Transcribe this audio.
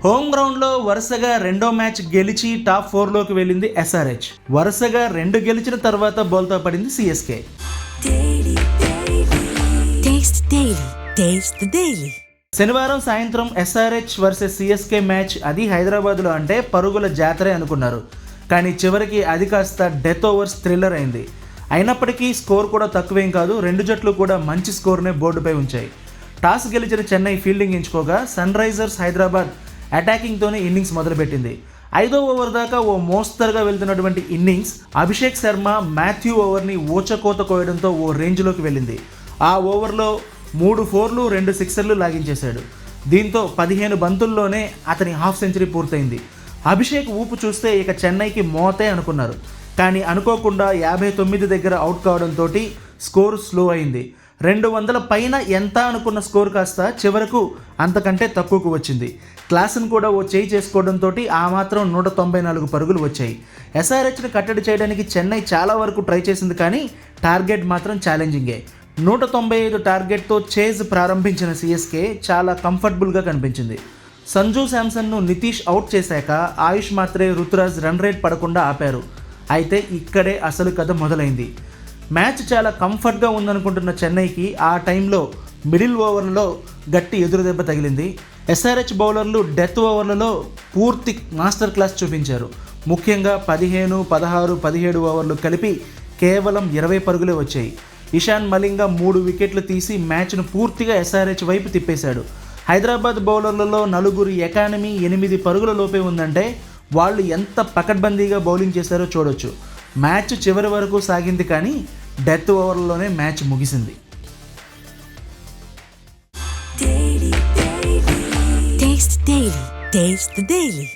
Home గ్రౌండ్లో వరుసగా రెండో మ్యాచ్ గెలిచి టాప్ 4లోకి వెళ్ళింది ఎస్ఆర్హెచ్. వరుసగా 2 గెలిచిన తర్వాత బోల్తా పడింది సిఎస్కే. శనివారం సాయంత్రం ఎస్ఆర్హెచ్ వర్సెస్ సిఎస్కే మ్యాచ్, అది హైదరాబాద్లో అంటే పరుగుల జాతరే అనుకున్నారు. కానీ చివరికి అది కాస్త డెత్ ఓవర్స్ థ్రిల్లర్ అయింది. అయినప్పటికీ స్కోర్ కూడా తక్కువేం కాదు. 2 జట్లు కూడా మంచి స్కోర్నే బోర్డుపై ఉంచాయి. టాస్ గెలిచిన చెన్నై ఫీల్డింగ్ ఎంచుకోగా సన్ రైజర్స్ హైదరాబాద్ అటాకింగ్తోనే ఇన్నింగ్స్ మొదలుపెట్టింది. 5వ ఓవర్ దాకా ఓ మోస్తరుగా వెళ్తున్నటువంటి ఇన్నింగ్స్ అభిషేక్ శర్మ మాథ్యూ ఓవర్ని ఊచకోత కోయడంతో ఓ రేంజ్లోకి వెళ్ళింది. ఆ ఓవర్లో 3 4లు 2 6లు లాగించేశాడు. దీంతో 15 బంతుల్లోనే అతని హాఫ్ సెంచరీ పూర్తయింది. అభిషేక్ ఊపు చూస్తే ఇక చెన్నైకి మోతే అనుకున్నారు. కానీ అనుకోకుండా 59 దగ్గర అవుట్ కావడంతో స్కోరు స్లో అయింది. 200 పైన ఎంత అనుకున్న స్కోర్ కాస్త చివరకు అంతకంటే తక్కువకు వచ్చింది. క్లాస్ను కూడా ఓ చేయి చేసుకోవడంతో ఆ మాత్రం 194 పరుగులు వచ్చాయి. ఎస్ఆర్హెచ్ని కట్టడి చేయడానికి చెన్నై చాలా వరకు ట్రై చేసింది, కానీ టార్గెట్ మాత్రం ఛాలెంజింగే. 195 టార్గెట్తో చేజ్ ప్రారంభించిన సిఎస్కే చాలా కంఫర్టబుల్గా కనిపించింది. సంజు శాంసన్ను నితీష్ అవుట్ చేశాక ఆయుష్ మాత్రే రుతురాజ్ రన్ రేట్ పడకుండా ఆపారు. అయితే ఇక్కడే అసలు కథ మొదలైంది. మ్యాచ్ చాలా కంఫర్ట్గా ఉందనుకుంటున్న చెన్నైకి ఆ టైంలో మిడిల్ ఓవర్లలో గట్టి ఎదురుదెబ్బ తగిలింది. ఎస్ఆర్హెచ్ బౌలర్లు డెత్ ఓవర్లలో పూర్తి మాస్టర్ క్లాస్ చూపించారు. ముఖ్యంగా 15, 16, 17 ఓవర్లు కలిపి కేవలం 20 పరుగులే వచ్చాయి. ఇషాన్ మలింగ 3 వికెట్లు తీసి మ్యాచ్ను పూర్తిగా ఎస్ఆర్హెచ్ వైపు తిప్పేశాడు. హైదరాబాద్ బౌలర్లలో 4 ఎకానమీ 8 పరుగుల లోపే ఉందంటే వాళ్ళు ఎంత పకడ్బందీగా బౌలింగ్ చేశారో చూడొచ్చు. మ్యాచ్ చివరి వరకు సాగింది, కానీ డెత్ ఓవర్లలోనే మ్యాచ్ ముగిసింది. Taste the Daily.